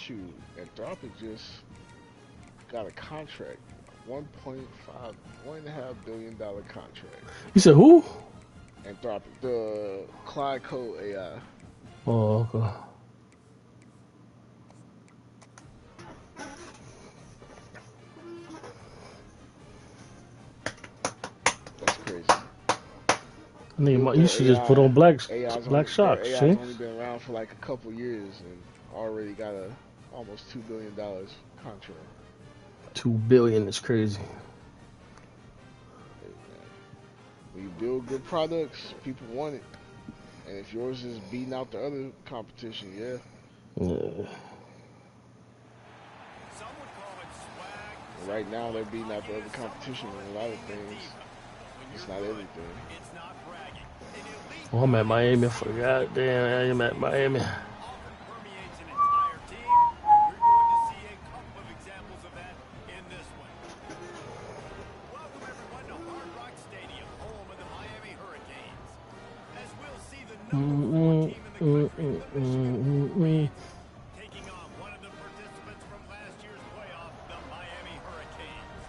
shoot, Anthropic just got a contract, 1.5, $1.5 billion contract. You said who? Anthropic, the Clyde Code AI. Oh, okay. That's crazy. I mean, you Their should just put on black their shocks, AI's see? only been around for like a couple years and already got a almost $2 billion contract. 2 billion is crazy. Hey, man. When you build good products, people want it. And if yours is beating out the other competition, yeah. Yeah. And right now they're beating out the other competition in a lot of things. It's not everything. Oh, I'm at Miami. I forgot. Damn, I'm at Miami. Taking on one of the participants from last year's playoff, the Miami Hurricanes.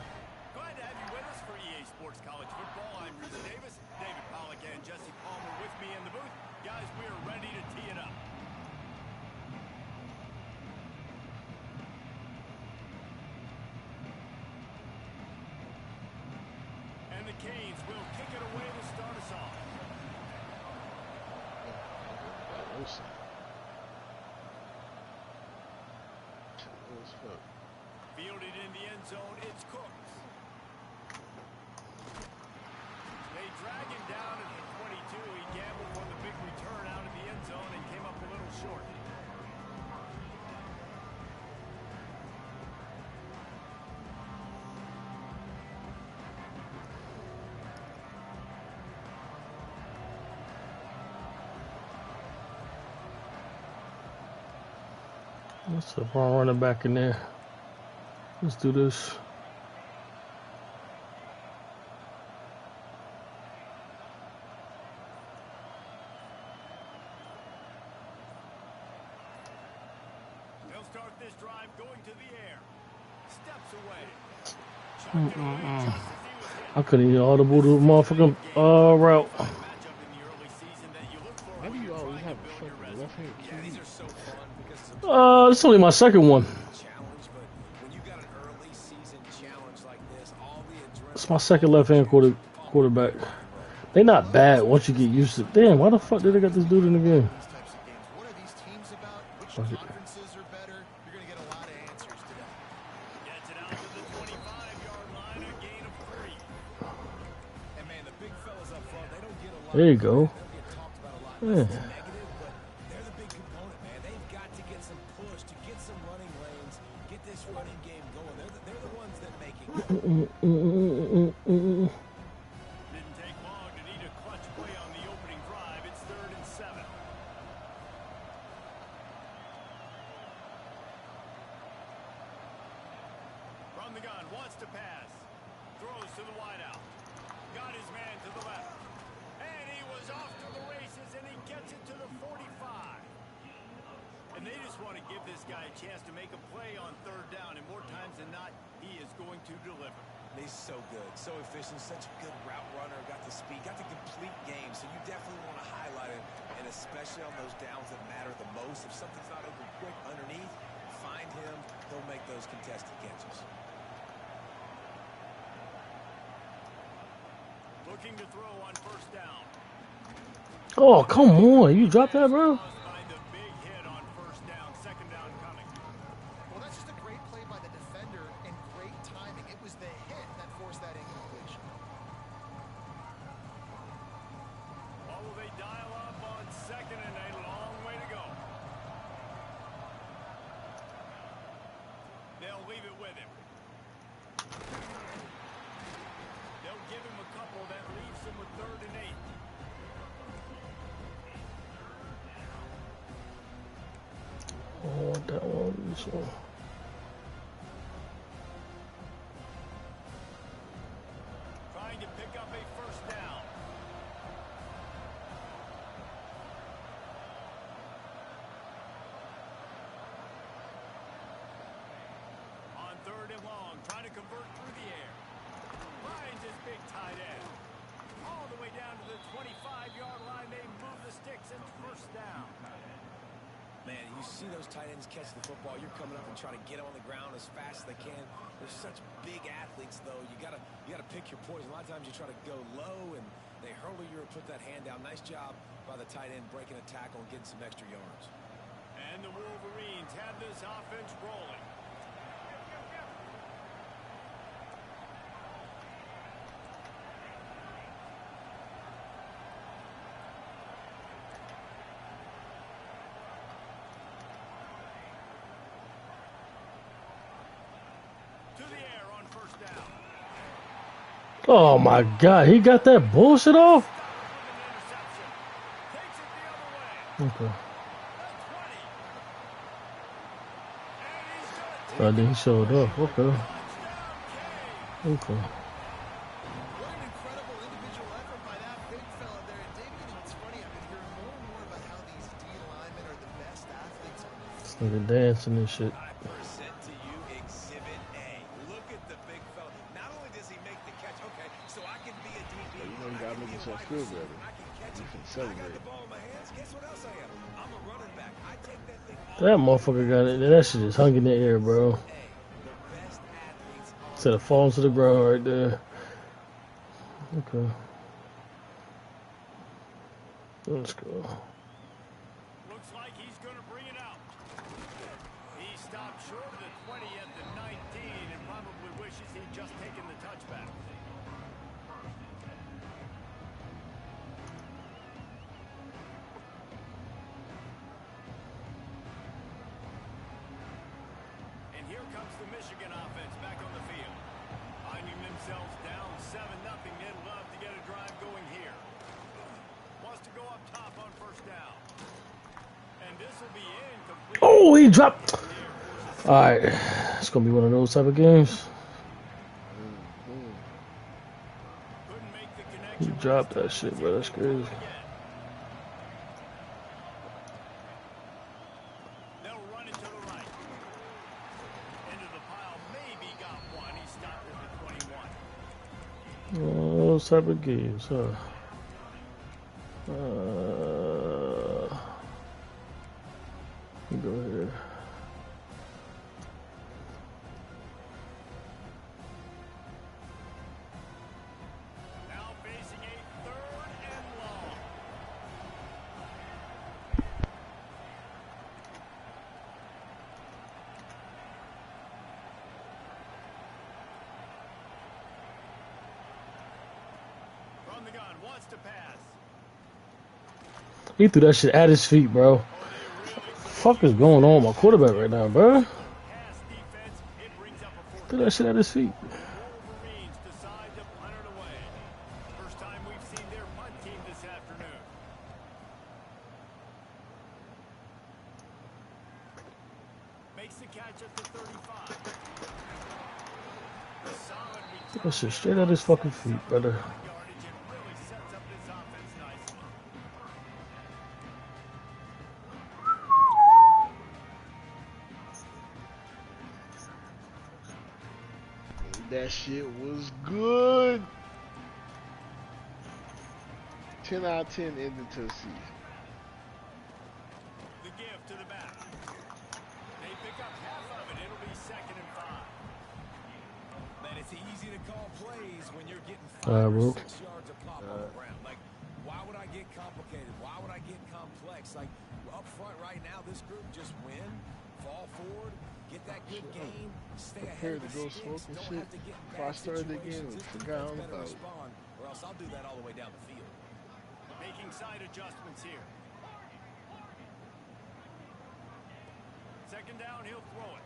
Glad to have you with us for EA Sports College Football. I'm Reese Davis, David Pollack and Jesse Palmer with me in the booth. Guys, we are ready to tee it up. And the Canes will kick it away to start us off. Fielded in the end zone, it's Cooks. They drag him down at the 22. He gambled on the big return out of the end zone and came up a little short. What's up? I'm running back in there. Let's do this. They'll start this drive going to the air. Steps away. Chucked it away just as he was hit. I couldn't even audible the motherfucking route. Matchup in the early season that you look for Why do when you you're always trying have to a build your fucking resume. left hand Yeah, these QB? are so fun because it's It's only my second one. a challenge, but when you got an early season challenge like this, all the adrenaline. It's my second left-hand quarterback. They not bad once you get used to it. Damn, why the fuck did they got this dude in the game? These types of games. What are these teams about? Which Fuck it. conferences are better? You're going to get a lot of answers today. Gets it out to the 25-yard line, a gain of 3. And man, the big fellas up front, they don't get a lot. There you go. They don't get talked about a lot. Yeah. This is negative, but they're the big component, man. They've got to get some push to get some running lanes, get this running game going. They're the ones that make it. Didn't take long to need a clutch play on the opening drive. It's 3rd and 7. From the gun, wants to pass. Throws to the wideout. Got his man to the left. And he was off to the races, and he gets it to the 45. And they just want to give this guy a chance to make a play on 3rd down, and more times than not, he is going to deliver. He's so good, so efficient, such a good route runner, got the speed, got the complete game, so you definitely want to highlight him, and especially on those downs that matter the most. If something's not open quick underneath, find him, he'll make those contested catches. Looking to throw on 1st down. Oh, come on. You dropped that, bro? By the big hit on 1st down, 2nd down coming. Well, that's just a great play by the defender and great timing. It was the hit that forced that incompletion. Or will they dial up on 2nd and a long way to go? They'll leave it with him. They'll give him a couple that leaves him with 3rd and 8. Oh, that one. This one. Trying to pick up a 1st down. convert through the air. Finds his big tight end. All the way down to the 25-yard line. They move the sticks and first down. Man, you see those tight ends catch the football. You're coming up and trying to get on the ground as fast as they can. They're such big athletes, though. You gotta pick your poison. A lot of times you try to go low and they hurdle you or put that hand down. Nice job by the tight end breaking a tackle and getting some extra yards. And the Wolverines have this offense rolling. To the air on first down. Oh my God, he got that bullshit off. With an interception. Takes it the other way. Okay. The 20. And he's got it. I think he showed up. Okay. Touchdown, Kane. Okay. What an incredible individual effort by that big fella there. And David, you know, it's funny, I've been hearing more and more about how these D linemen are the best athletes on the This nigga dancing and shit. I present to you Exhibit A. Look at the big fella. Not only does he make the catch, okay, so I can be a DB. You know you I gotta can make be a yourself wide feel receiver, better. I can catch You it. can I got celebrate. the ball in my hands. Guess what else I am? I'm a running back. I take that thing all That motherfucker got it. That shit just hung in the air, bro. A. The best athletes on Instead of falling to the ground right there. Okay. Let's go. Looks like he's going to bring it out. He stopped short of the 20 at the 19 and probably wishes he'd just taken the touchback. And here comes the Michigan offense back on the field. Finding themselves down 7-0. They'd love to get a drive going here. Wants to go up top on first down. And this will be incomplete. Oh, he dropped. All right. It's going to be one of those type of games. Couldn't make the He connection. dropped that shit, bro. That's crazy. They'll run it to the right. Into the pile. Maybe got one. He stopped at the 21. Those type of games, huh? Go ahead. Now facing a 3rd and long. From the gun, wants to pass. He threw that shit at his feet, bro. Fuck is going on with my quarterback right now, bro? Pass defense, it brings up a 4th. Threw that shit at his feet. Wolverines decide to punt it away. First time we've seen their punt team this afternoon. Makes the catch at the 35. The solid Threw that shit straight at his fucking feet, brother. yardage and really sets up this offense nicely. That shit was good. 10 out of 10 ended to the season. The give to the back. They pick up half of it. It'll be 2nd and 5. Man, it's easy to call plays when you're getting All 5 right, or bro. 6 yards of pop on the ground. Like, why would I get complicated? Why would I get complex? Like, up front right now, this group just win, fall forward, get that good game, stay ahead Prepared of to the go sticks, smoke and don't shit. have to get in If I bad started again, situations. This forgot defense all better about it. respond, or else I'll do that all the way down the field. Making side adjustments here. 2nd down, he'll throw it.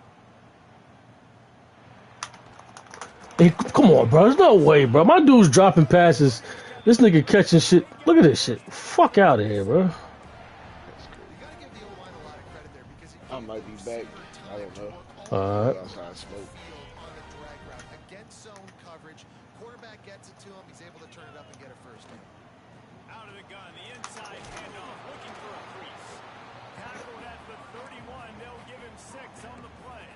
Hey, come on, bro. There's no way, bro. My dude's dropping passes. This nigga catching shit. Look at this shit. Fuck out of here, bro. You got to give the O-line a lot of credit there because he I might be back. I don't know. All right. Outside smoke. on the drag route against zone coverage. Quarterback gets it to him. He's able to turn it up and get a first down. Out of the gun, the inside handoff, looking for a crease. Tackled at the 31. They'll give him 6 on the play.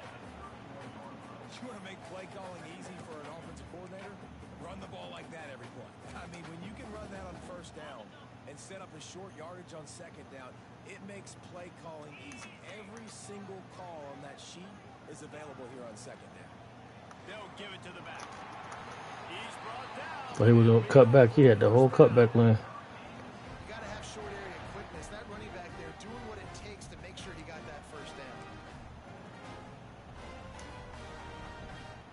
You want to make play calling easy for an offensive coordinator? Run the ball like that every play. I mean, when you can run that on first down and set up a short yardage on second down, it makes play calling easy. Every single call on that sheet is available here on second down. They'll give it to the back. He's brought down. But he was on cutback. He had the whole cutback lane. You got to have short area quickness. That running back there doing what it takes to make sure he got that first down.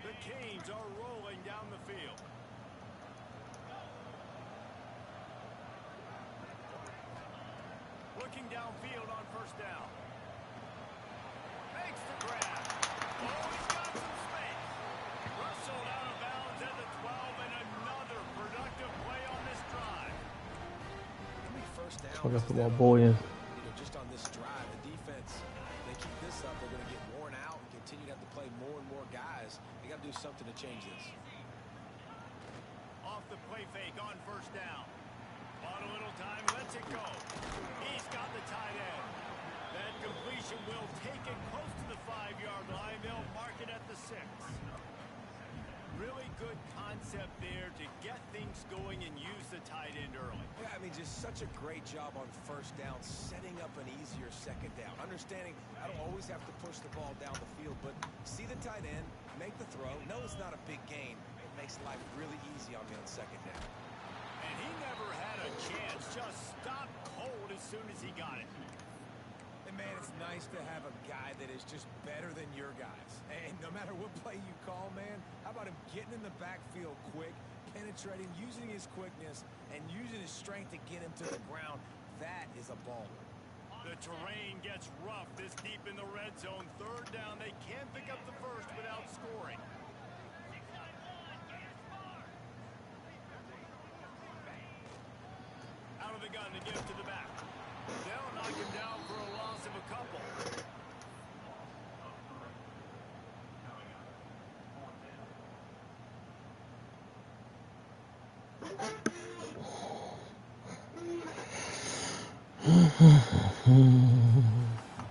The Canes are rolling down the field. Looking downfield on first down. Makes the grab. Oh, he's got some space. Russell out of bounds at the 12, and another productive play on this drive. How many first downs? I got is put my that boy in. just on this drive, the defense, they keep this up, they're going to get worn out and continue to have to play more and more guys. They got to do something to change this. Off the play fake on first down. On a little time, lets it go. He's got the tight end. That completion will take it close to the 5-yard line. They'll mark it at the 6. Really good concept there to get things going and use the tight end early. Yeah, I mean, just such a great job on first down, setting up an easier second down. Understanding I don't always have to push the ball down the field, but see the tight end, make the throw. No, it's not a big gain. It makes life really easy on me on second down. And he never had a chance. Just stopped cold as soon as he got it. And man, it's nice to have a guy that is just better than your guys. And no matter what play you call, man, how about him getting in the backfield quick, penetrating, using his quickness, and using his strength to get him to the ground? That is a baller. The terrain gets rough this deep in the red zone. Third down, they can't pick up the first without scoring. Out of the gun to give to the back. They'll knock him down for a loss of a couple.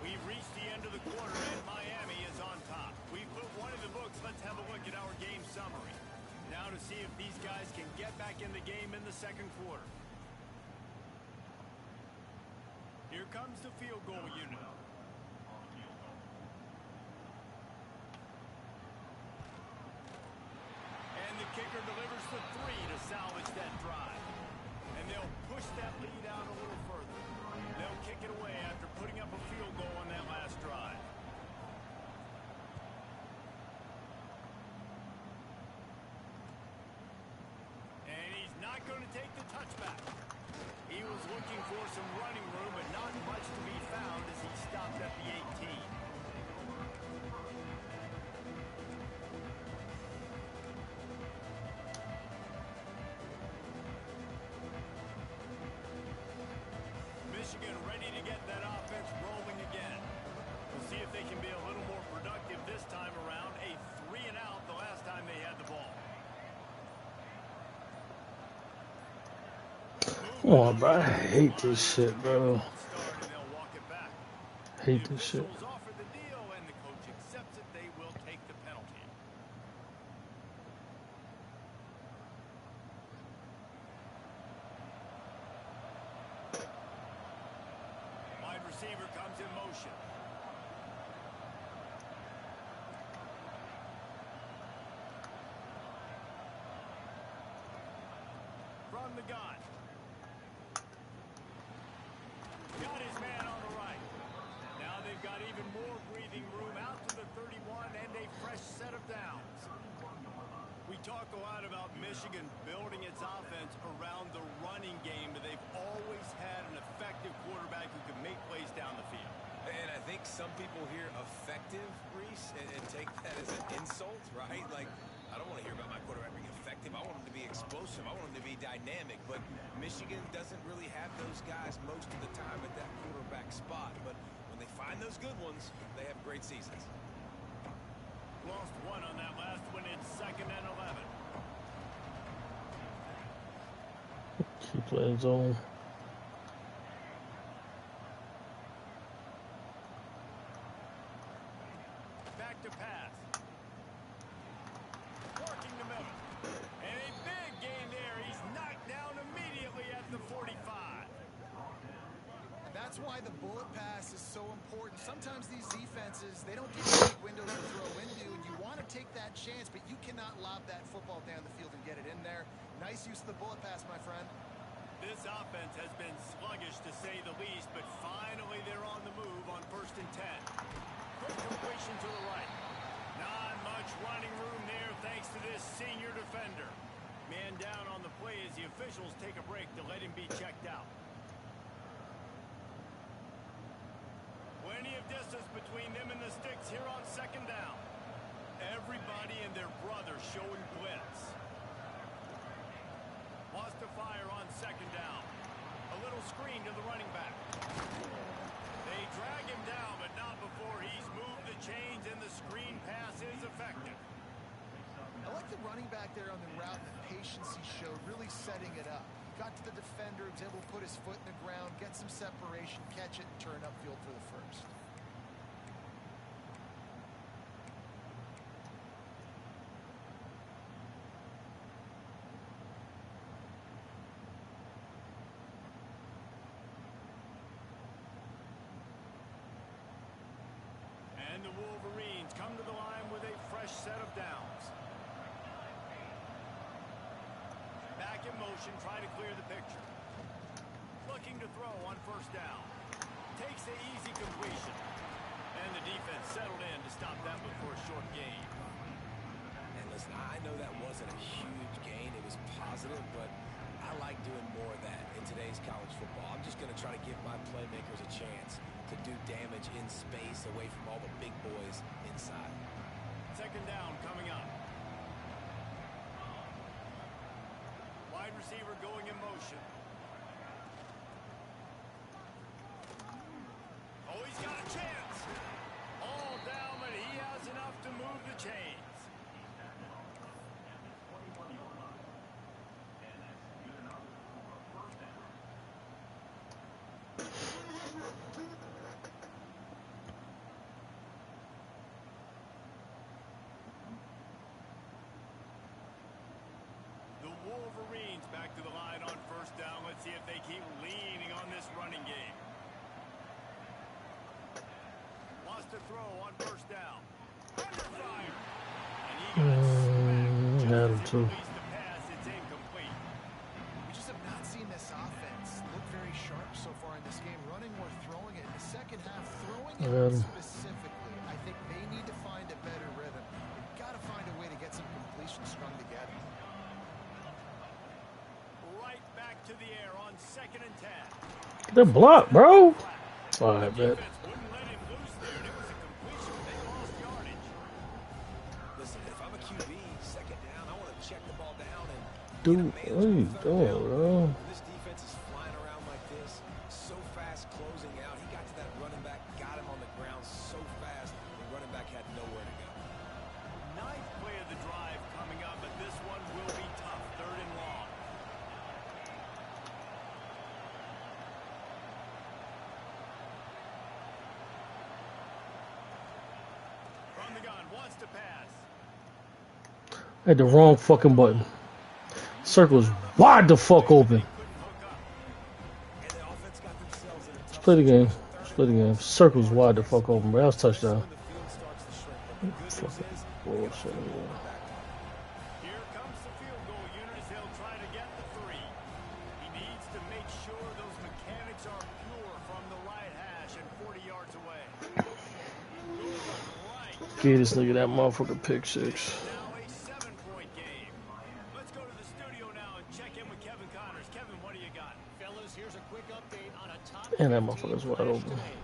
We've reached the end of the quarter and Miami is on top. We've put one in the books. Let's have a look at our game summary. Now to see if these guys can get back in the game in the second quarter. Here comes the field goal unit. And the kicker delivers the 3 to salvage that drive. And they'll push that lead out a little further. They'll kick it away after putting up a field goal on that last drive. And he's not going to take the touchback. He was looking for some running room, but not much to be found as he stopped at the 18. Michigan ready to get that offense rolling again. We'll see if they can be a little more productive this time around. A 3-and-out the last time they had the ball. Come on, bro. I hate this shit, bro. Hate this shit. Offer the deal, and the coach accepts it. They will take the penalty. Wide receiver comes in motion. From the gun. Got his man on the right. Now they've got even more breathing room out to the 31 and a fresh set of downs. We talk a lot about Michigan building its offense around the running game, but they've always had an effective quarterback who can make plays down the field. And I think some people hear effective, Reese, and take that as an insult, right? Like, I don't want to hear about my quarterback being effective. I want him to be explosive. I want him to be dynamic. But Michigan doesn't really have those guys most of the time at that quarterback spot. But when they find those good ones, they have great seasons. Lost one on that last one. It's 2nd and 11. Keep playing zone. Back to pass. That's why the bullet pass is so important. Sometimes these defenses, they don't give you big windows to throw into, and you want to take that chance, but you cannot lob that football down the field and get it in there. Nice use of the bullet pass, my friend. This offense has been sluggish to say the least, but finally they're on the move on 1st and 10. Quick completion to the right. Not much running room there thanks to this senior defender. Man down on the play as the officials take a break to let him be checked out. Plenty of distance between them and the sticks here on 2nd down. Everybody and their brother showing blitz. Wants to fire on 2nd down. A little screen to the running back. They drag him down, but not before he's moved the chains and the screen pass is effective. I like the running back there on the route and the patience he showed, really setting it up. Got to the defender, was able to put his foot in the ground, get some separation, catch it, and turn upfield for the first. And the Wolverines come to the line with a fresh set of downs. Back in motion, try to clear the picture. Looking to throw on 1st down. Takes the easy completion. And the defense settled in to stop that before a short gain. And listen, I know that wasn't a huge gain. It was positive, but I like doing more of that in today's college football. I'm just going to try to give my playmakers a chance to do damage in space away from all the big boys inside. 2nd down coming up. Wide receiver going in motion. Oh, he's got a chance. All down, but he has enough to move the chains. Wolverines back to the line on 1st down. Let's see if they keep leaning on this running game. Wants to throw on 1st down. Under fire. And he got smacked. Had him Just too. as he released the pass, it's incomplete. We just have not seen this offense look very sharp so far in this game. Running or throwing it in the 2nd half. Throwing it specifically, I think they need to find a better rhythm. They've got to find a way to get some completions strung together. Right back to the air on 2nd and 10. The block, bro. All right, man. Defense wouldn't let him loose there, and it was a completion. They lost yardage. Listen, if I'm a QB, 2nd down, I want to check the ball down and Dude, what are you doing, bro? This defense is flying around like this, so fast closing out. He got to that running back, got him on the ground so fast, the running back had nowhere to go. 9th play of the drive coming up, but this one will be tough. 3rd and long. From the gun, wants to pass. I had the wrong fucking button. Circle's wide the fuck open. Couldn't hook up. And the offense got themselves in a tough Play the game. Play the game. Circle's wide the fuck open, bro. That was a touchdown. when the field starts to shrink. But the good news Fucking is bullshit. Here comes the field goal unit as they'll try to get the 3. He needs to make sure those mechanics are pure from the right hash and 40 yards away. Right. Get this nigga that motherfucker pick 6. Now a 7-point game. Let's go to the studio now and check in with Kevin Connors. Kevin, what do you got? Fellas, here's a quick update on a top And that 15 motherfucker's wide flash open. today.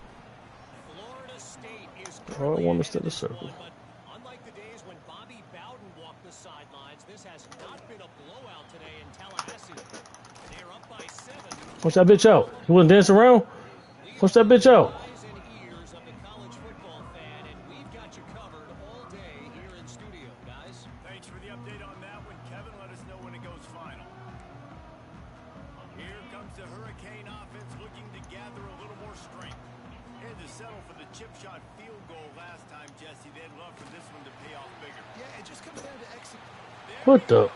Florida State is All I want is currently to the ahead in this circle. one, but unlike the days when Bobby Bowden walked the sidelines, this has not been a blowout today in Tallahassee. They're up by 7. Push that bitch out. You wanna dance around? Push that bitch out. Eyes and ears of the college football fan, and we've got you covered all day here in studio, guys. Thanks for the update on that one, Kevin. Let us know when it goes final. Here comes the Hurricane offense looking to gather a little more strength. Had to settle for the chip shot field goal last time, Jesse. They'd love for this one to pay off bigger. Yeah, it just comes down to execution. What the?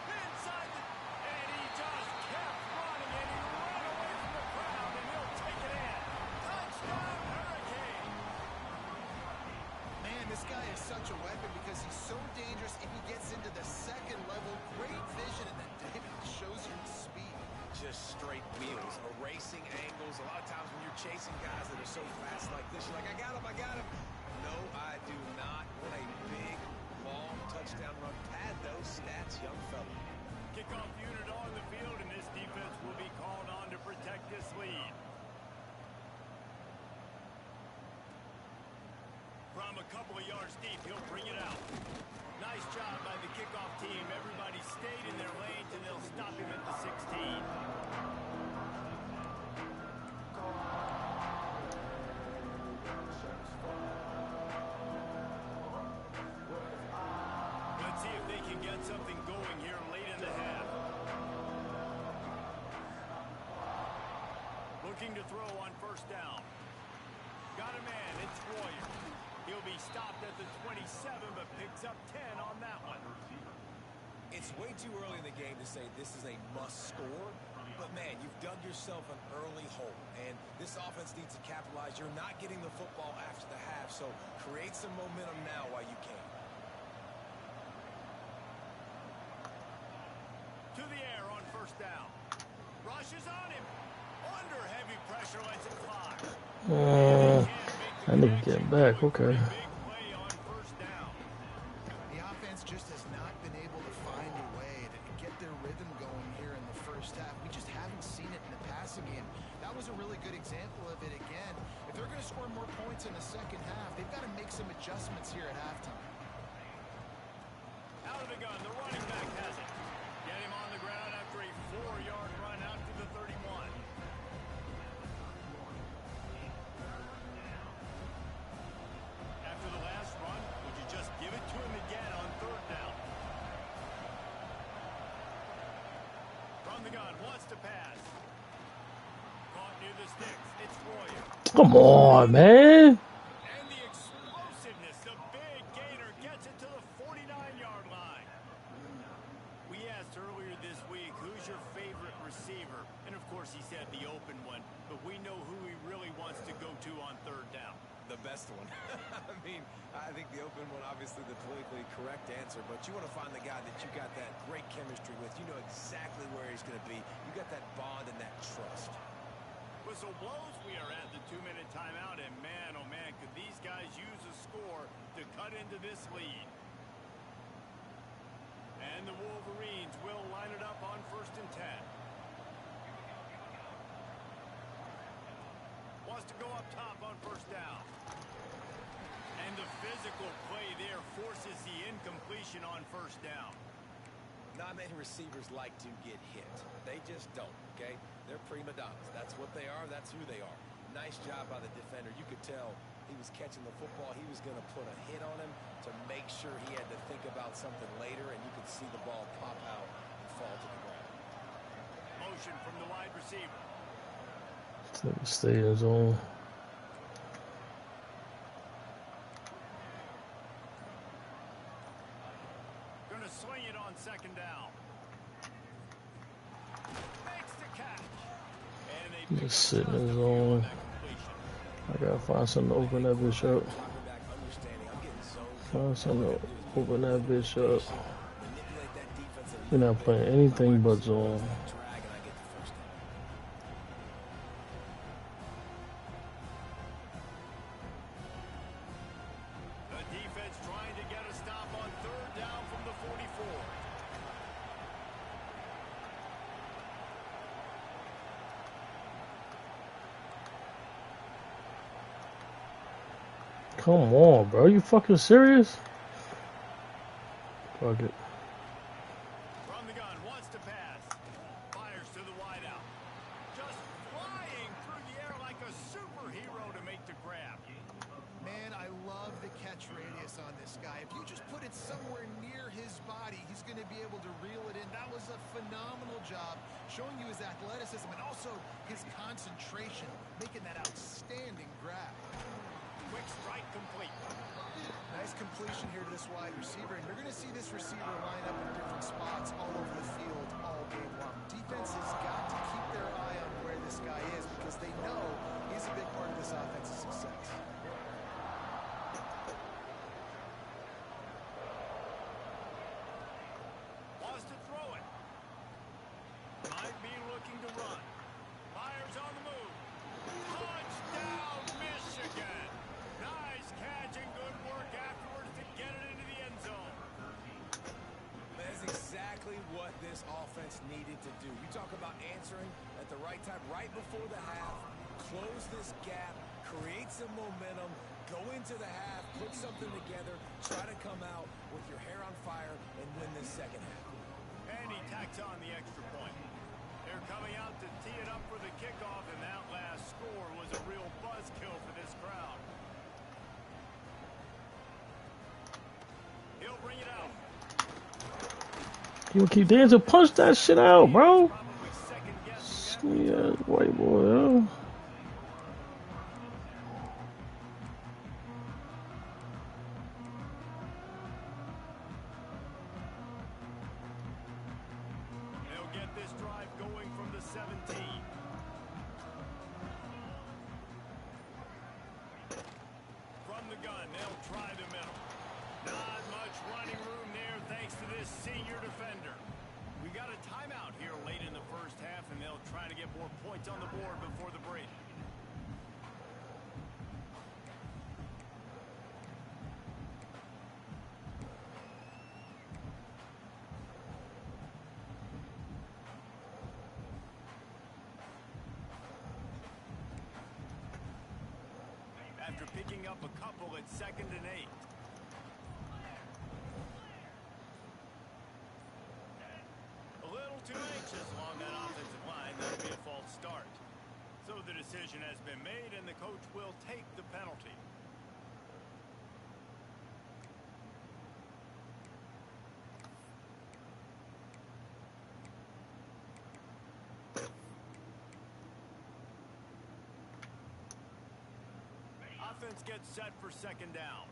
Inside the, and he just a couple of yards deep, he'll bring it out. Nice job by the kickoff team. Everybody stayed in their lanes, and they'll stop him at the 16. Let's see if they can get something going here late in the half. Looking to throw on first down. Got a man, it's Royer. He'll be stopped at the 27, but picks up 10 on that one. It's way too early in the game to say this is a must score, but man, you've dug yourself an early hole, and this offense needs to capitalize. You're not getting the football after the half, so create some momentum now while you can. To the air on first down. Rushes on him. Under heavy pressure, lets it fly. I need to get back. Okay. Big play on first down. The offense just has not been able to find a way to get their rhythm going here in the first half. We just haven't seen it in the passing game. That was a really good example of it again. If they're going to score more points in the second half, they've got to make some adjustments here at halftime. Out of the gun, the running back has it. Get him on the ground after a 4-yard run out to the 31. After the last run, would you just give it to him again on third down? From the gun, wants to pass. Caught near the sticks. It's Royer. Come on, man. And the explosiveness, the big gainer gets it to the 49-yard line. We asked earlier this week, who's your favorite receiver? And of course he said the open one, but we know who he really wants to go to on third down. The best one. I mean, I think the open one, obviously the politically correct answer, but you want to find the guy that you got that great chemistry with. You know exactly where he's going to be. You got that bond and that trust. Whistle blows, we are at the 2-minute timeout, and man, oh man, could these guys use a score to cut into this lead. And the Wolverines will line it up on first and 10. Wants to go up top on first down. And the physical play there forces the incompletion on first down. Not many receivers like to get hit. They just don't, okay? They're prima donnas. That's what they are. That's who they are. Nice job by the defender. You could tell he was catching the football. He was going to put a hit on him to make sure he had to think about something later, and you could see the ball pop out and fall to the ground. Motion from the wide receiver. Stay in zone. Going to swing it on second down. Makes the catch. And they pick Just up sitting in just a few zone. on that completion. I gotta find something to open that bitch up. Quarterback understanding, I'm getting zoned. Find something to open that bitch up. Manipulate that defense a We're little not bit. playing anything but zone. Drag, and I get the first down. The defense trying to get a stop on third down from the 44. Come on, bro. You fucking serious? Fuck it. From the gun, wants to pass. Fires to the wideout. Just flying through the air like a superhero to make the grab. Man, I love the catch radius on this guy. If you just put it somewhere near his body, he's going to be able to reel it in. That was a phenomenal job, showing you his athleticism and also his concentration, making that outstanding grab. Quick strike complete. Nice completion here to this wide receiver, and you're going to see this receiver line up in different spots all over the field all game long. Defense has got to keep their eye on where this guy is because they know he's a big part of this offense's success. Wants to throw it. Might be looking to run. Fires on the move. Touchdown, Michigan. Nice catch and good work afterwards to get it into the end zone. That's exactly what this offense needed to do. You talk about answering at the right time, right before the half, close this gap, create some momentum, Go into the half, put something together, try to come out with your hair on fire and win this second half. And he tacks on the extra point. They're coming out to tee it up for the kickoff, and that last score was a real buzzkill for this crowd. He'll bring it out. You keep dancing, punch that shit out, bro. Probably second guessing that. Yeah, white boy, yo. They'll get this drive going from the 17. From the gun, they'll try the middle. Not much running room there thanks to this senior defender. We got a timeout here late in the first half, and they'll try to get more points on the board before the break. After picking up a couple at 2nd and 8. A little too anxious along that offensive line. That'll be a false start. So the decision has been made, and the coach will take the penalty. Offense gets set for 2nd down.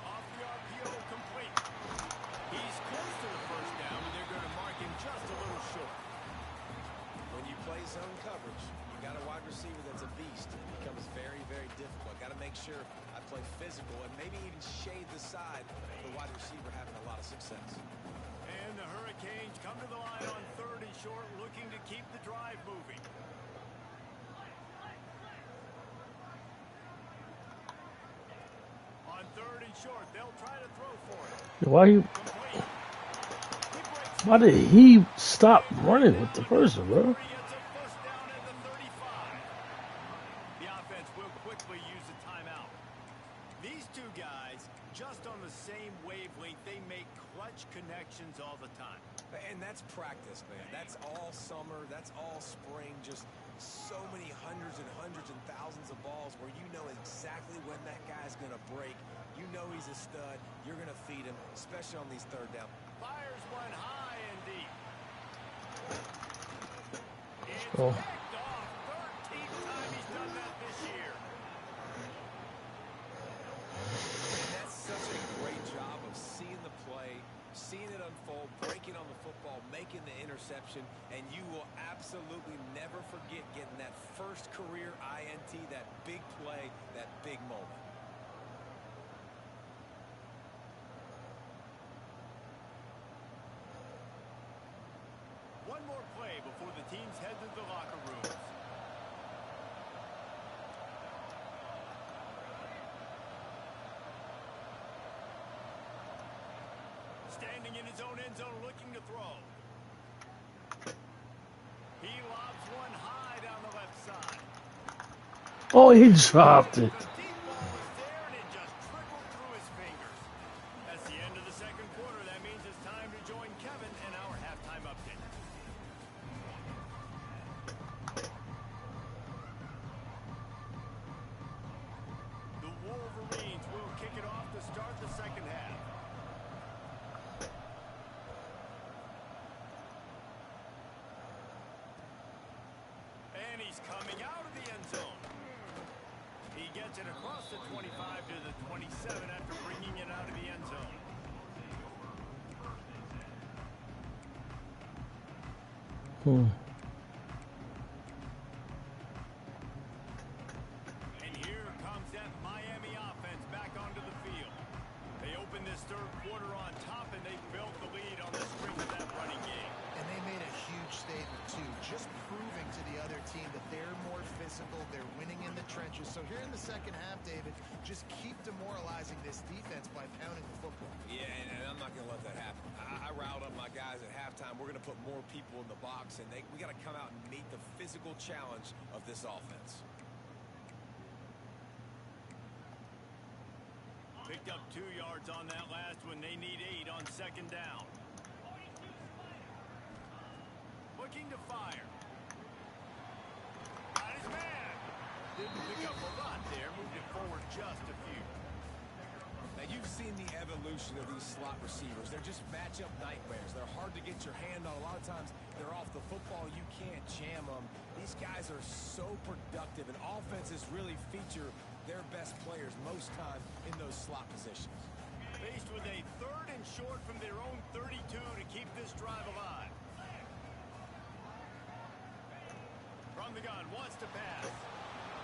Off the RPO, complete. He's close to the first down, and they're going to mark him just a little short. When you play zone coverage, you got a wide receiver that's a beast. It becomes very, very difficult. Got to make sure I play physical and maybe even shade the side for the wide receiver having a lot of success. And the Hurricanes come to the line on 3rd and short, looking to keep the drive moving. On 3rd and short, they'll try to throw for it. Complete. Why did he stop running with the person, bro? He gets a first down at the 35. The offense will quickly use a timeout. These two guys, just on the same wavelength, they make clutch connections all the time. And that's practice, man. That's all summer. That's all spring. Just so many hundreds and thousands of balls where you know exactly when that guy's going to break. You know he's a stud. You're going to feed him, especially on these 3rd down. Fires one high and deep. It's Oh. picked off. 13th time he's done that this year. And that's such a great job of seeing the play, seeing it unfold, breaking on the football, making the interception, and you will absolutely never forget getting that first career INT, that big play, that big moment. One more play before the teams head to the locker rooms. Standing in his own end zone, looking to throw. He lobs one high down the left side. Oh, he dropped it. The deep ball was there, and it just trickled through his fingers. That's the end of the 2nd quarter. That means it's time to join Kevin in our halftime update. The Wolverines will kick it off to start the 2nd half. And he's coming out of the end zone. He gets it across the 25 to the 27 after bringing it out of the end zone. And here comes that Miami offense back onto the field. They open this 3rd quarter on top, and they built the lead on the strength of that running game. And they made a huge statement, too, just proving to the other team that they're more physical, they're winning in the trenches. So here in the second half, David, just keep demoralizing this defense by pounding the football. Yeah, and I'm not going to let that happen. I riled up my guys at halftime. We're going to put more people in the box, and we got to come out and meet the physical challenge of this offense. Picked up 2 yards on that last one. They need 8 on second down. Looking to fire. Got his man. Didn't pick up a lot there. Moved it forward just a few. Now, you've seen the evolution of these slot receivers. They're just matchup nightmares. They're hard to get your hand on. A lot of times, they're off the football. You can't jam them. These guys are so productive, and offenses really feature their best players most time in those slot positions. Faced with a 3rd and short from their own 32 to keep this drive alive. From the gun, wants to pass.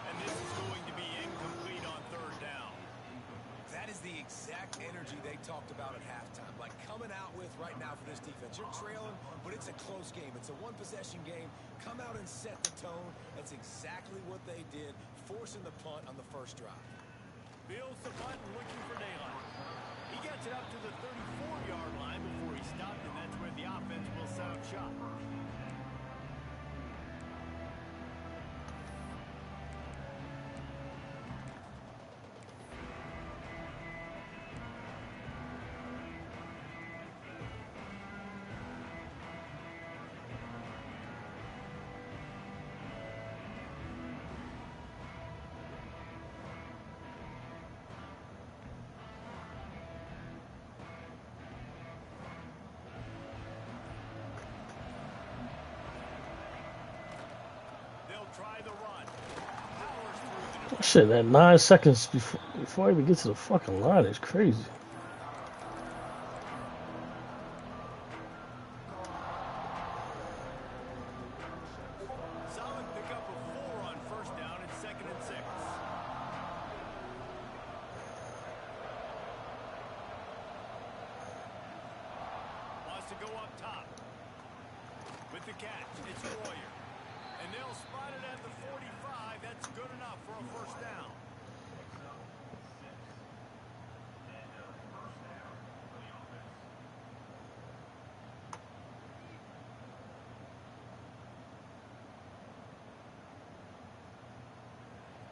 And this is going to be incomplete on 3rd down. That is the exact energy they talked about at halftime. Like coming out with right now for this defense. You're trailing, but it's a close game. It's a one-possession game. Come out and set the tone. That's exactly what they did, forcing the punt on the first drive. Fields the punt and looking for daylight. He gets it up to the 34-yard line before he stopped, and that's where the offense will set up shop. Try the run. Powers through the Shit, that 9 seconds before I even get to the fucking line is crazy. solid pickup of 4 on 1st down and 2nd and 6. Wants to go up top. With the catch, it's Royer. And they'll spot it at the 45. That's good enough for a 1st down.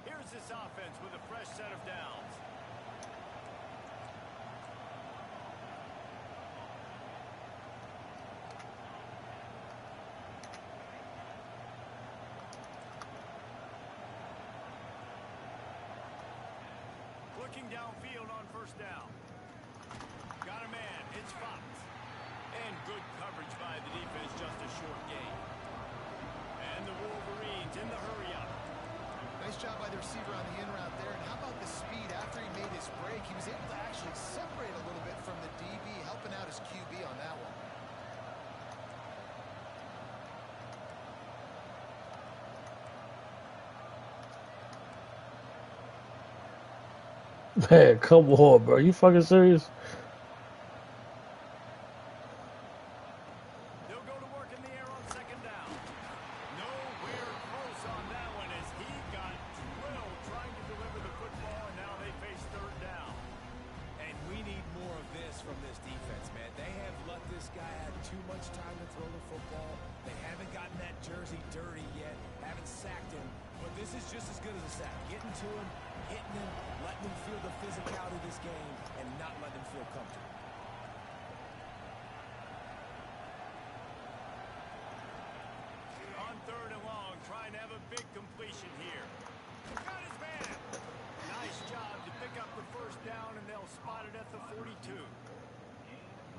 Here's this offense with a fresh set of downs. Looking downfield on 1st down. Got a man. It's Fox. And good coverage by the defense, just a short gain. And the Wolverines in the hurry up. Nice job by the receiver on the in route there. And how about the speed after he made his break? He was able to actually separate a little bit from the DB, helping out his QB on that one. Man, come on, bro. You fucking serious? They'll go to work in the air on 2nd down. Nowhere close on that one as he got drilled trying to deliver the football, and now they face 3rd down. And we need more of this from this defense, man. They have let this guy have too much time to throw the football. They haven't gotten that jersey dirty yet, haven't sacked him. But this is just as good as a sack. Getting to him, hitting him, letting him feel the physicality of this game, and not letting him feel comfortable. On 3rd and long, trying to have a big completion here. Got his man. Nice job to pick up the 1st down, and they'll spot it at the 42.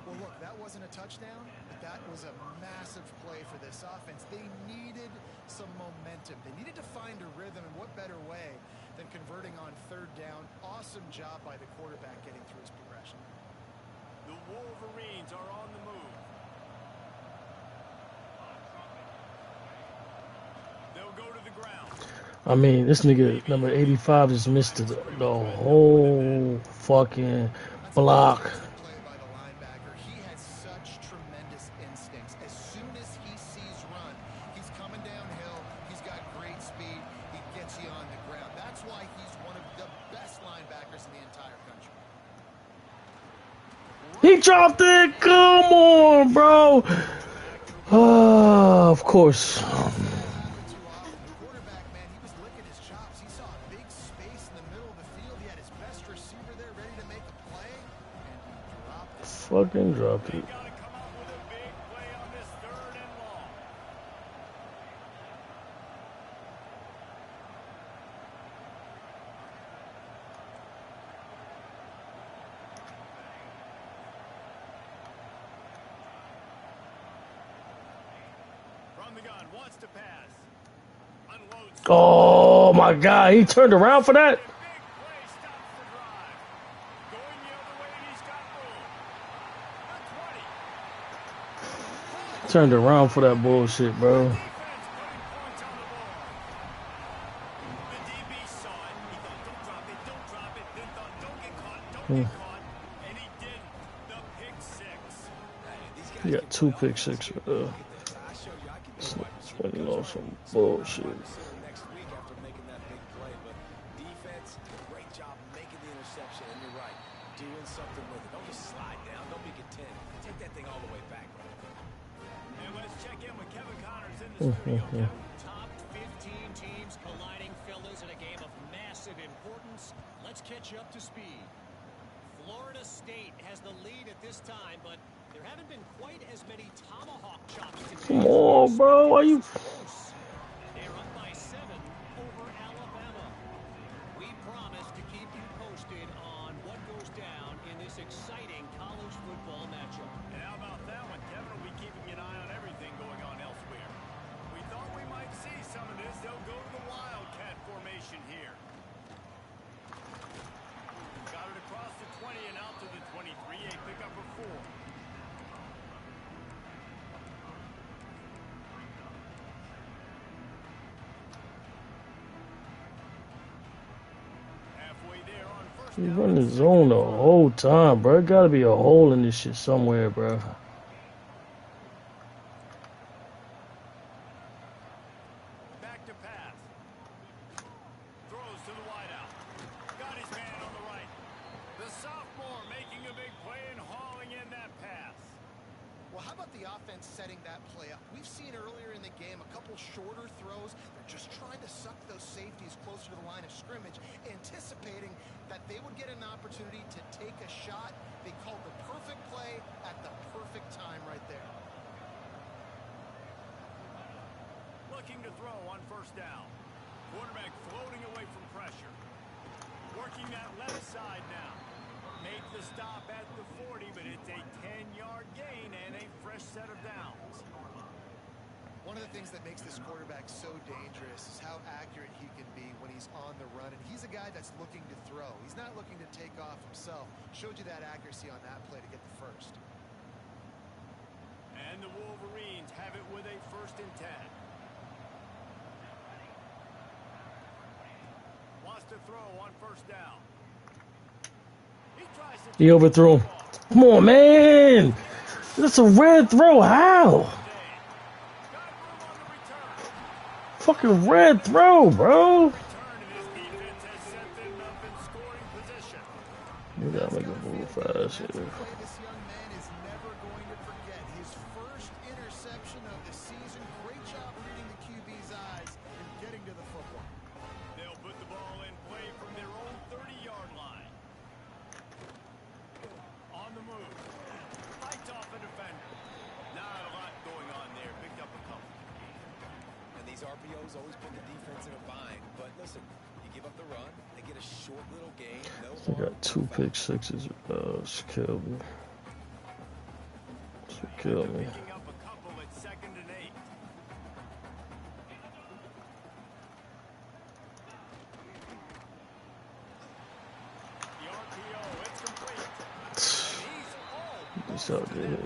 Well, look, that wasn't a touchdown, but that was a massive play for this offense. They needed some momentum. They needed to find a rhythm, and what better way than converting on 3rd down. Awesome job by the quarterback getting through his progression. The Wolverines are on the move. They'll go to the ground. I mean, this nigga, number 85, just missed the whole fucking block. Play by the linebacker. He has such tremendous instincts. As soon as he sees run, he's coming downhill. He's got great speed. He gets you on the ground. That's He dropped it. Come on, bro. Of course. Too often. The quarterback, man, he was licking his chops. He saw a big space in the middle of the field. He had his best receiver there ready to make a play, and he dropped it. Fucking dropped They it. got to come up with a big play on this 3rd and long. From the gun, wants to pass. Unloads. Oh my God, he turned around for that. Big play stops the drive. Going the other way, and he's got room. The 20. Turned around for that bullshit, bro. Defense putting points on the board. The DB saw it. He thought, don't drop it, don't drop it. Then thought, don't get caught, don't get caught. And he didn't. The pick six. He got 2 pick six. Spending on some bullshit. Next week after making that big play, but defense, great job making the interception, and you're right, doing something with it. Don't just slide down, don't be content. Take that thing all the way back. And let's check in with Kevin Connors in the studio. Kevin. Top 15 teams colliding, fellas, in a game of massive importance. Let's catch you up to speed. Florida State has the lead at this time, but there haven't been quite as many tomahawk chops today. Come on, bro. Why you? They're up by 7 over Alabama. We promise to keep you posted on what goes down in this exciting college football matchup. And how about that one? Kevin will be keeping an eye on everything going on elsewhere. We thought we might see some of this. They'll go to the Wildcat formation here. Got it across the 20 and out to the 23. A pickup of 4. Halfway there on first He down. running zone the whole time, bro. Gotta be a hole in this shit somewhere, bro. Back to pass. Throws to the wideout. Got his man on the right. The sophomore making a big play and hauling in that pass. Well, how about the offense setting that play up? We've seen earlier in the game a couple shorter throws. They're just trying to suck those safeties closer to the line of scrimmage, anticipating that they would get an opportunity to take a shot. They called the perfect play at the perfect time right there. Looking to throw on first down. Quarterback floating away from pressure. Working that left side now. Make the stop at the 40, but it's a 10-yard gain and a fresh set of downs. One of the things that makes this quarterback so dangerous is how accurate he can be when he's on the run. And he's a guy that's looking to throw. He's not looking to take off himself. Showed you that accuracy on that play to get the first. And the Wolverines have it with a 1st and 10. Wants to throw on first down. He tries to He overthrew him. Come on, man. That's a red throw. How? Fucking red throw, bro. You gotta make a move fast here. Play this young man is never going to forget. His first interception of the season. Great job reading the QB's eyes and getting to the football. They'll put the ball in play from their own 30-yard line. On the move. Fights off a defender. Not a lot going on there. Picked up a couple. And these RPOs always put the defense in a bind. But listen, you give up the run, they get a short little game. No I got 2 pick sixes. She killed me. She killed me. Picking up a couple at 2nd and 8. The RPO, it's complete. And he's all This out there.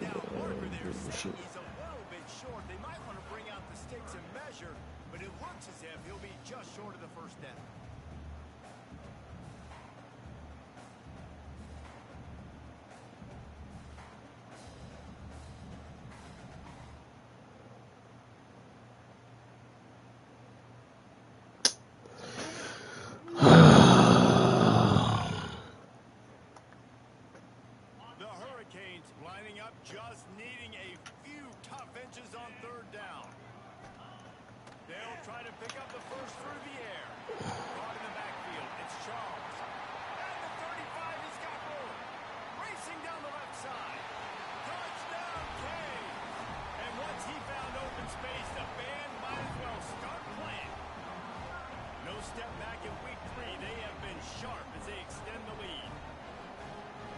now. Barker there Shit. saying he's a little bit short. They might want to bring out the sticks and measure, but it looks as if he'll be just short of the first down. The throws through the air. Caught in the backfield. It's Charles. And the 35 has got room. Racing down the left side. Touchdown, Kane. And once he found open space, the band might as well start playing. No step back in week 3. They have been sharp as they extend the lead.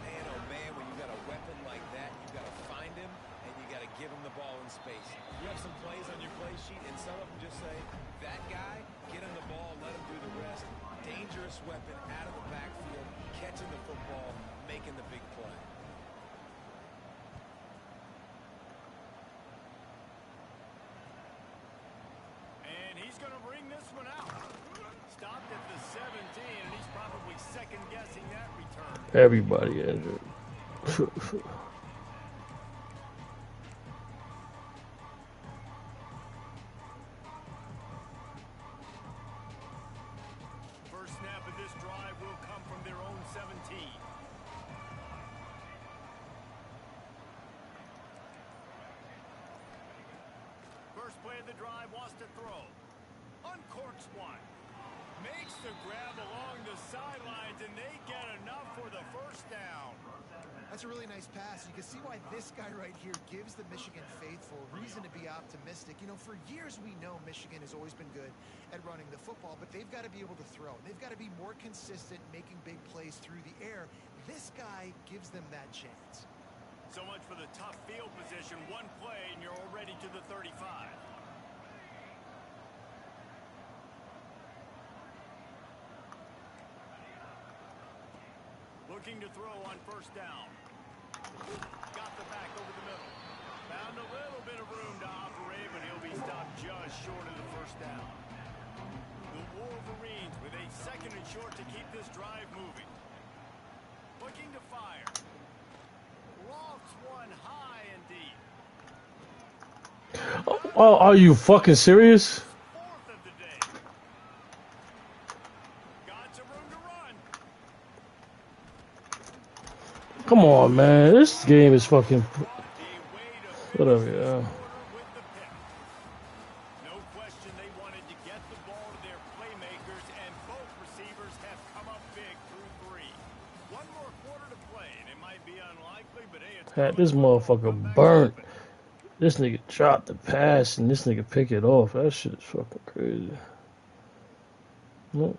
Man, oh man, when you got a weapon like that, you got to find him and you got to give him the ball in space. You have some plays on your play sheet, and some of them just say, that guy, get him the ball, let him do the rest. Dangerous weapon out of the backfield, catching the football, making the big play. And he's going to bring this one out. Stopped at the 17, and he's probably second-guessing that return. Everybody injured. First snap of this drive will come from their own 17. First play of the drive wants to throw. Uncorks one. Makes the grab along the sidelines, and they get enough for the first down. That's a really nice pass. You can see why this guy right here gives the Michigan faithful reason to be optimistic. You know, for years we know Michigan has always been good at running the football, but they've got to be able to throw. They've got to be more consistent making big plays through the air. This guy gives them that chance. So much for the tough field position. One play, and you're already to the 35. Looking to throw on first down. Got the back over the middle. Found a little bit of room to operate, but he'll be stopped just short of the first down. The Wolverines with a second and short to keep this drive moving. Looking to fire. Lofts one high and deep. Oh, are you fucking serious? Fourth of the day. Got some room to run. Come on, man. This game is fucking. Whatever, yeah. No question they wanted to get the ball to their playmakers, and both receivers have come up big through 3. One more quarter to play, and it might be unlikely, but hey, it's Had this motherfucker burnt. This nigga dropped the pass and this nigga pick it off. That shit is fucking crazy. Nope.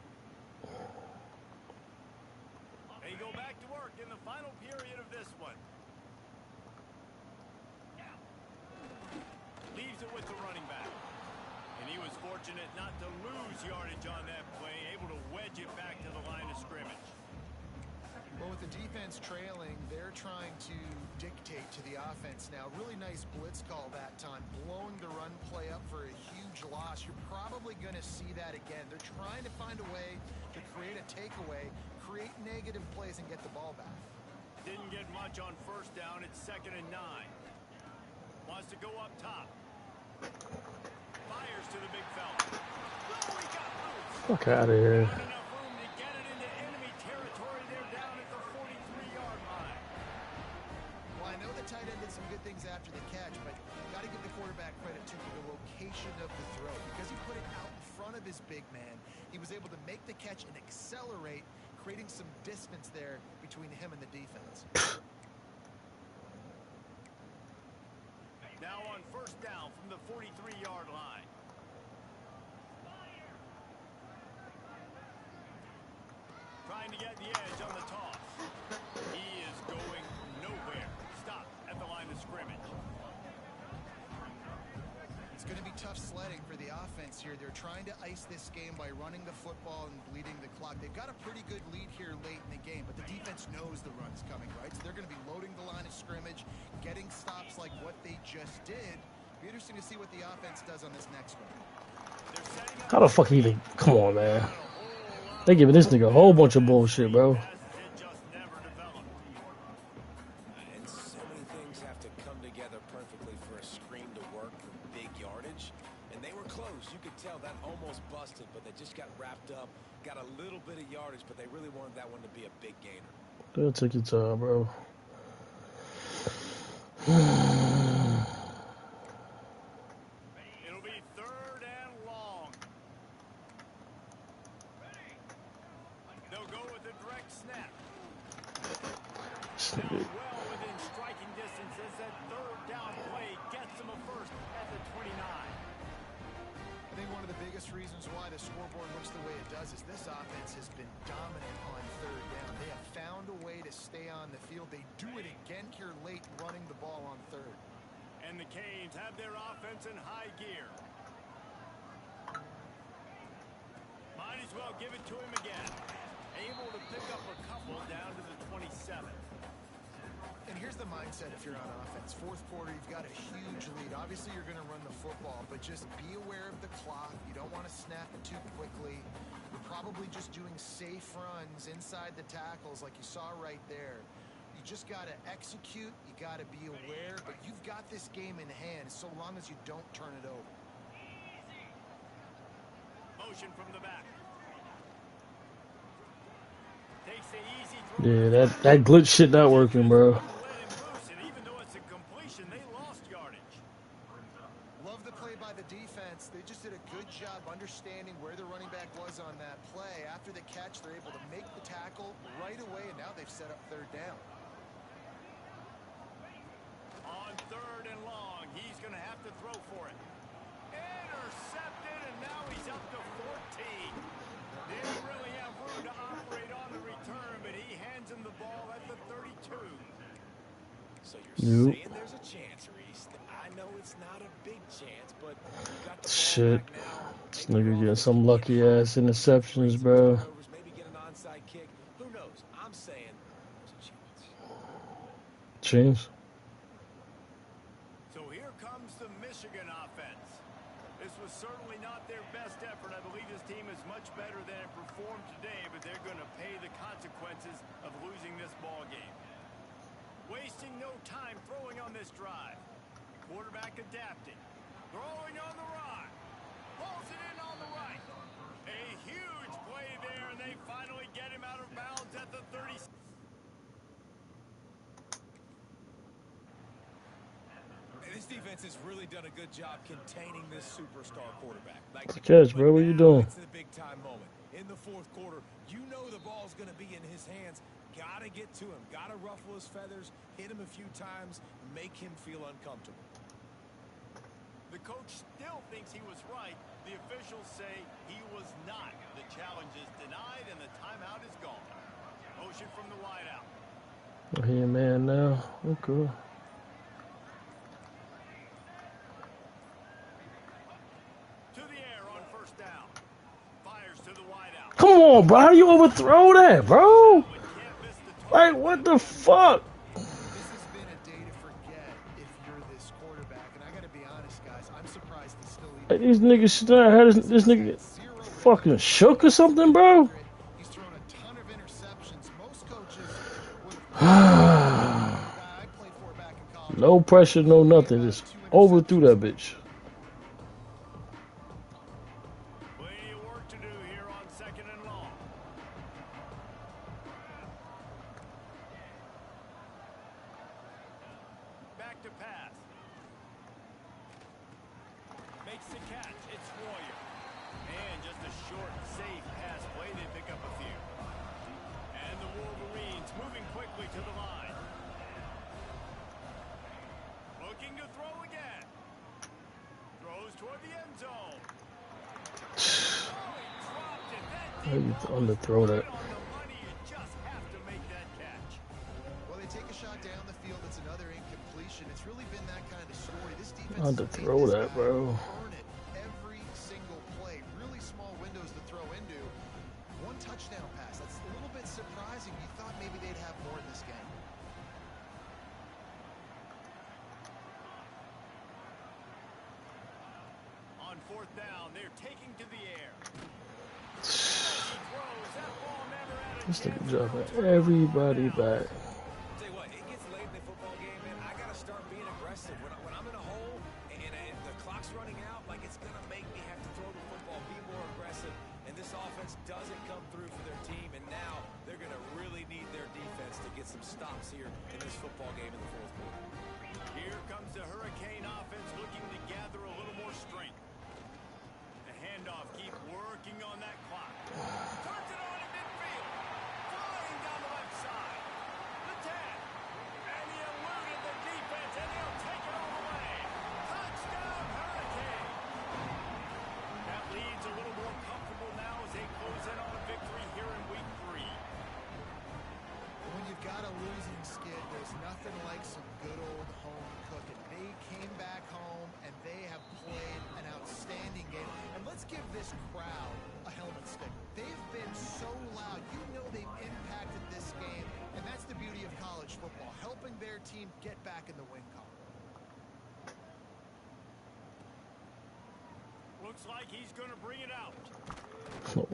They go back to work in the final period of this one. Leaves it with the running back. And he was fortunate not to lose yardage on that play, able to wedge it back to the line of scrimmage. Well, with the defense trailing, they're trying to dictate to the offense now. Really nice blitz call that time, blowing the run play up for a huge loss. You're probably going to see that again. They're trying to find a way to create a takeaway, create negative plays, and get the ball back. Didn't get much on first down. It's 2nd and 9. Wants to go up top. Fires to the big fella. Oh, he got loose. Fuck out of here. Not enough room to get it into enemy territory. They're down at the 43-yard line. Well, I know the tight end did some good things after the catch, but you've got to give the quarterback credit too for the location of the throw. Because he put it out in front of his big man, he was able to make the catch and accelerate, creating some distance there between him and the defense. Now on first down from the 43-yard line. Trying to get the edge on the toss. He is going nowhere. Stop at the line of scrimmage. It's going to be tough sledding for the offense here. They're trying to ice this game by running the football and bleeding the clock. They've got a pretty good lead here late in the game, but the defense knows the run's coming, right? So they're going to be loading the line of scrimmage, getting stops like what they just did. Be interesting to see what the offense does on this next one. How the fuck he even? Come on, man. They giving this nigga a whole bunch of bullshit, bro. It just never developed. And so many things have to come together perfectly for a screen to work for big yardage. And they were close. You could tell that almost busted, but they just got wrapped up, got a little bit of yardage, but they really wanted that one to be a big gainer. They'll take your time, bro. It'll be 3rd and long. snap. This Now nigga. well within striking distance as that third down play gets him a first at the 29. I think one of the biggest reasons why the scoreboard looks the way it does is this offense has been dominant on third down. They have found a way to stay on the field. They do it again here late, running the ball on third. And the Canes have their offense in high gear. Might as well give it to him again. Able to pick up a couple down to the 27. And here's the mindset if you're on offense. Fourth quarter, you've got a huge lead. Obviously, you're going to run the football, but just be aware of the clock. You don't want to snap it too quickly. You're probably just doing safe runs inside the tackles like you saw right there. You just got to execute. You got to be aware, but you've got this game in hand so long as you don't turn it over. Motion from the back. Takes the easy throw. Yeah, that glitch shit not working, bro. Let him loose, and even though it's a completion, they lost yardage. Love the play by the defense. They just did a good job understanding where the running back was on that play. After the catch, they're able to make the tackle right away, and now they've set up third down. On third and long, he's going to have to throw for it. Intercepted, and now he's up to 14. Didn't really have room to operate on the return, but he hands him the ball at the 32. So you're Nope. saying there's a chance, Reese. I know it's not a big chance, but you got the ball Shit. back now. This Maybe nigga your getting offense some can lucky get ass interceptions, bro. Maybe get an onside kick. Who knows? I'm saying there's a chance. James. So here comes the Michigan offense. This was certainly not their best effort. I believe this team is much better than it performed today, but they're going to pay the consequences of losing this ball game. Wasting no time throwing on this drive. Quarterback adapting. Throwing on the run. Pulls it in on the right. A huge play there, and they finally get him out of bounds at the 30. This defense has really done a good job containing this superstar quarterback. Like, Catch, bro. What you doing? It's a big time moment. In the fourth quarter, you know the ball's going to be in his hands. Got to get to him. Got to ruffle his feathers, hit him a few times, make him feel uncomfortable. The coach still thinks he was right. The officials say he was not. The challenge is denied, and the timeout is gone. Motion from the wideout. Here, man, now. Okay. To the air on first down. Fires to the wideout. Come on, bro. How you overthrow that, bro? But can't miss the target. Like, what the fuck? This has been a day to forget if you're this quarterback. And I got to be honest, guys, I'm surprised he's still even. Like, these niggas should not have this nigga get fucking shook or something, bro. He's thrown a ton of interceptions. Most coaches would have. I played for back in college. No pressure, no nothing. Just overthrew that bitch. Plenty of work to do here on second and long. Back to pass. Makes the catch. It's Royer. And just a short, safe pass play. They pick up a few. And the Wolverines moving quickly to the line. Looking to throw again. Throws toward the end zone. Oh, he dropped it. That How you deep ball underthrow is that? right on the money. You just have to make that catch. Well, they take a shot down the field. It's another incompletion. It's really been that kind of story. This defense Underthrow has made that, this bro. guy earn it every single play. Really small windows to throw into. One touchdown pass. That's a little bit surprising. You thought maybe they'd have more in this game. On fourth down, they're taking to the air. He throws. That ball never had a This chance nigga to dropping go through. everybody back. Tell you what, it gets late in the football game, man. I got to start being aggressive. When I'm in a hole and the clock's running out, like it's going to make me have to throw the football, be more aggressive. And this offense doesn't come through for their team. And now they're going to really need their defense to get some stops here in this football game in the fourth quarter. Here comes the Hurricane offense looking to gather a little more strength. The handoff, keep working on that clock. Turns it on in midfield. Flying their team get back in the win column. Looks like he's going to bring it out. Look,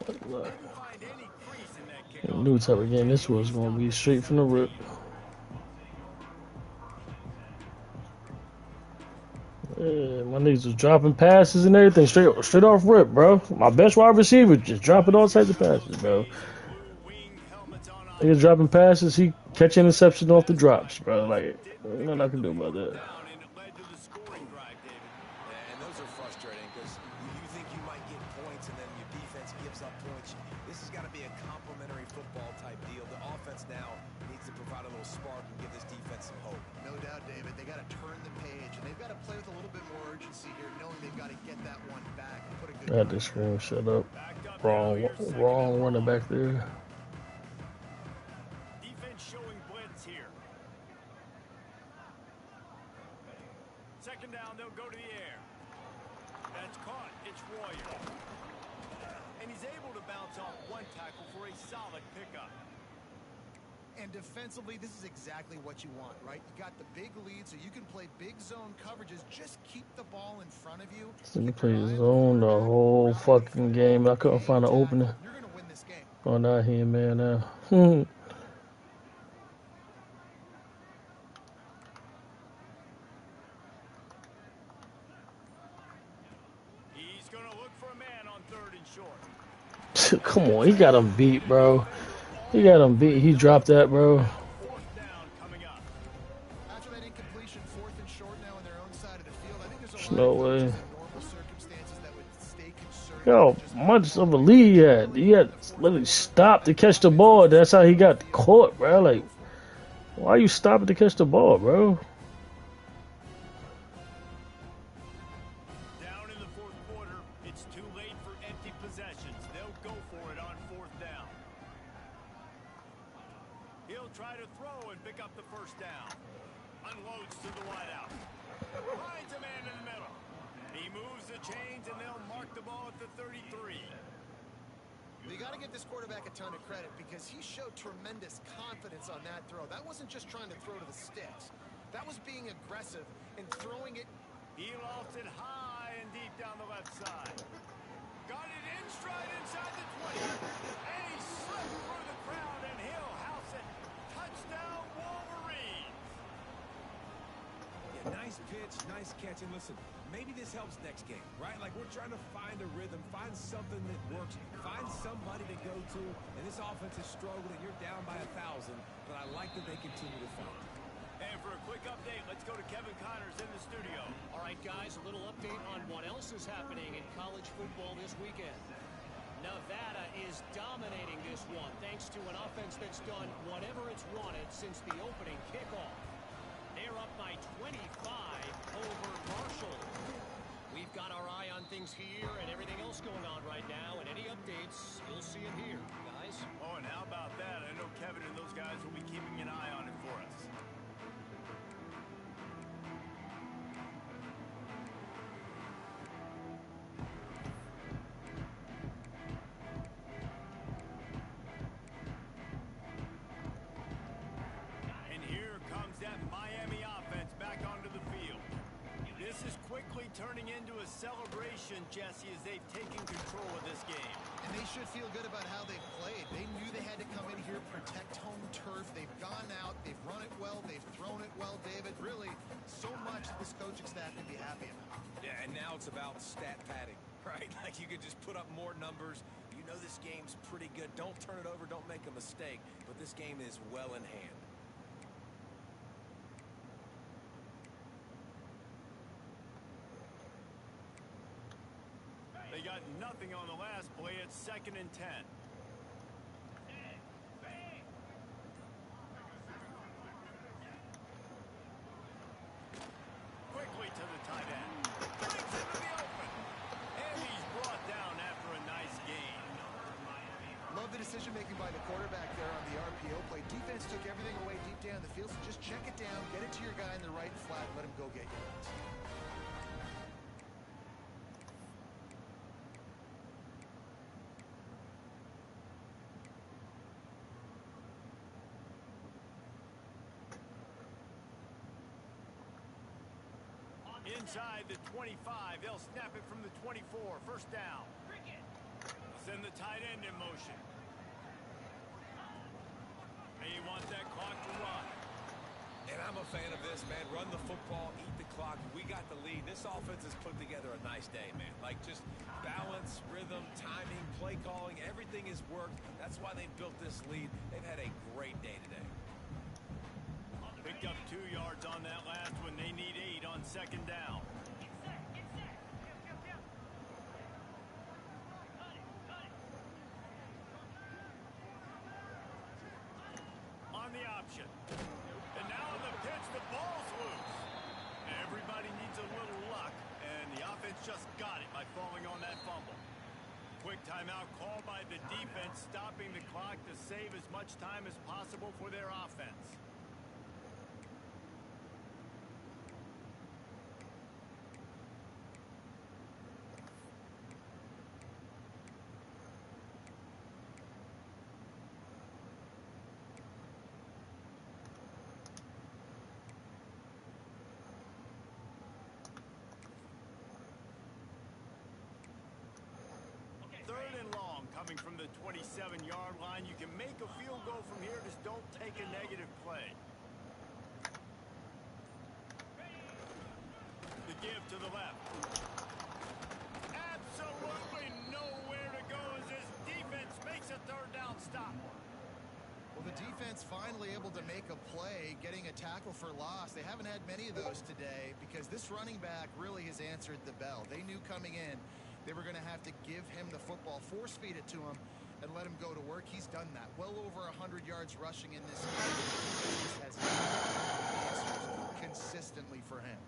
Didn't find any crease in that I kickoff. knew type of game this was going to be straight from the rip. Yeah, my niggas was dropping passes and everything straight off rip, bro. My best wide receiver just dropping all types of passes, bro. Niggas dropping passes, he catch interception off the drops, bro. Like, nothing I can do about that. And those are frustrating because you think you might get points and then your defense gives up points. This has got to be a complementary football type deal. The offense now needs to provide a little spark and give this defense some hope. No doubt, David. They got to turn the page, and they've got to play with a little bit more urgency here, knowing they've got to get that one back and put a good. I had to scream, shut up. Wrong running back there. Defense showing blitz here. Second down, they'll go to the air. That's caught. It's Royer. And he's able to bounce off one tackle for a solid pickup. And defensively, this is exactly what you want, right? You got the big lead, so you can play big zone coverages. Just keep the ball in front of you. He played zone the whole fucking game. I couldn't find an opening. You're going to win this game. Going out here, man. Now. He's going to look for a man on 3rd and short. Come on, he got him beat, bro. He got him beat. He dropped that, bro. 4th down coming up. After that incompletion, 4th and short now on their own side of the field. I think there's a No lot of way. coaches in normal circumstances that would stay conservative. Yo, Just much of a lead he had. He had literally stopped to catch the ball. That's how he got caught, bro. Like, why you stopping to catch the ball, bro? Down in the 4th quarter, it's too late for empty possessions. They'll go for it on 4th down. He'll try to throw and pick up the 1st down. Unloads to the wideout. Finds a man in the middle. He moves the chains and they'll mark the ball at the 33. You got to give this quarterback a ton of credit because he showed tremendous confidence on that throw. That wasn't just trying to throw to the sticks. That was being aggressive and throwing it. He lofts it high and deep down the left side. Got it in stride inside the 20. And he slipped through the crowd and he'll house it. Touchdown, Wolverines. Yeah, nice pitch, nice catch. And listen, maybe this helps next game, right? Like we're trying to find a rhythm, find something that works, find somebody to go to. And this offense is struggling. You're down by 1,000, but I like that they continue to fight. And for a quick update, let's go to Kevin Connors in the studio. All right, guys, a little update on what else is happening in college football this weekend. Nevada is dominating this one thanks to an offense that's done whatever it's wanted since the opening kickoff. They're up by 25 over Marshall. We've got our eye on things here and everything else going on right now, and any updates, you'll see them here, guys. Oh, and how about that? I know Kevin and those guys will be keeping an eye on it for us. And here comes that Miami offense back onto the field. This is quickly turning into a celebration, Jesse, as they've taken control of this game. And they should feel good about how they played. They knew they had to come in here, protect home turf. They've gone out, they've run it well, they've thrown it well, David. Really, so much that this coaching staff can be happy about. Yeah, and now it's about stat padding, right? Like you could just put up more numbers. You know this game's pretty good. Don't turn it over, don't make a mistake. But this game is well in hand. They got nothing on the last play. It's 2nd and 10. Quickly to the tight end. Breaks into the open. And he's brought down after a nice gain. Love the decision-making by the quarterback there on the RPO play. Defense took everything away deep down the field, so just check it down, get it to your guy in the right flat, and let him go get yards. inside the 25. They'll snap it from the 24. First down. Send the tight end in motion. They want that clock to run. And I'm a fan of this, man. Run the football, eat the clock. We got the lead. This offense has put together a nice day, man. Like, just balance, rhythm, timing, play calling, everything has worked. That's why they built this lead. They've had a great day today. Picked up 2 yards on that last one. They need 8 on second down. On the option. And now on the pitch, the ball's loose. Everybody needs a little luck, and the offense just got it by falling on that fumble. Quick timeout called by the defense, stopping the clock to save as much time as possible for their offense. Coming from the 27-yard line, you can make a field goal from here, just don't take a negative play. The give to the left. Absolutely nowhere to go as this defense makes a third down stop. Well, the defense finally able to make a play, getting a tackle for loss. They haven't had many of those today because this running back really has answered the bell. They knew coming in they were going to have to give him the football, force feed it to him, and let him go to work. He's done that. Well over 100 yards rushing in this game. This has answers consistently for him.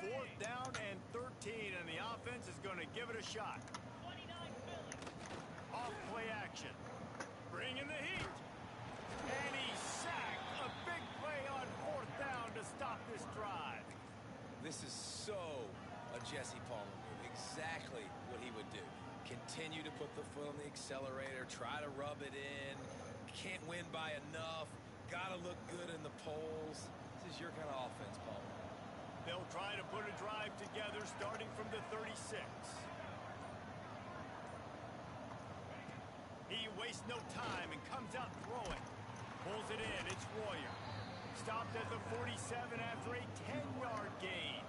Fourth down and 13, and the offense is going to give it a shot. Off play action. Bringing the heat. And he sacked. A big play on fourth down to stop this drive. This is so a Jesse Palmer move. Exactly what he would do. Continue to put the foot on the accelerator. Try to rub it in. Can't win by enough. Got to look good in the polls. This is your kind of offense, Palmer. They'll try to put a drive together starting from the 36. He wastes no time and comes out throwing. Pulls it in. It's Royer. Stopped at the 47 after a 10-yard gain.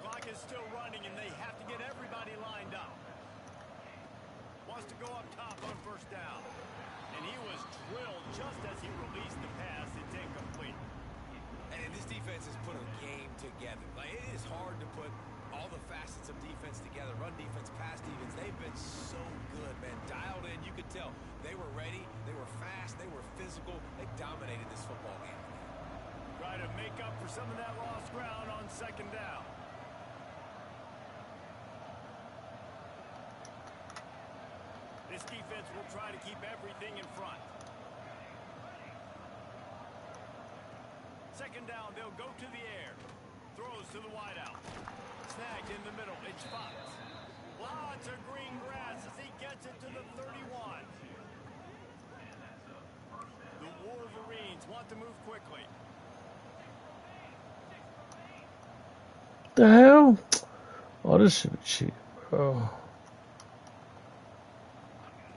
Clock is still running, and they have to get everybody lined up. Wants to go up top on first down. And he was drilled just as he released the pass. It's incomplete. And this defense has put a game together. Like, it is hard to put all the facets of defense together. Run defense, pass defense. They've been so good, man. Dialed in. You could tell they were ready. They were fast. They were physical. They dominated this football game. Try to make up for some of that lost ground on second down. This defense will try to keep everything in front. Second down, they'll go to the air. Throws to the wideout. Snagged in the middle. It's Fox. Lots of green grass as he gets it to the 31. The Wolverines want to move quickly. The hell? Oh, this should be cheap, bro.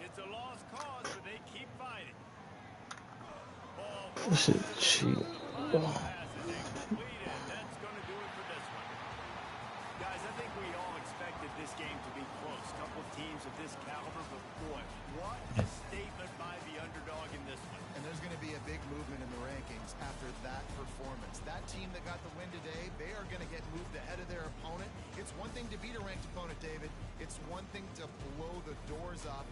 It's a lost cause, but they keep fighting. This should be cheap. Oh. That's going to do it for this one. Guys, I think we all expected this game to be close. Couple of teams of this caliber, but boy, what a statement by the underdog in this one. And there's going to be a big movement in the rankings after that performance. That team that got the win today, they are going to get moved ahead of their opponent. It's one thing to beat a ranked opponent, David. It's one thing to blow the doors off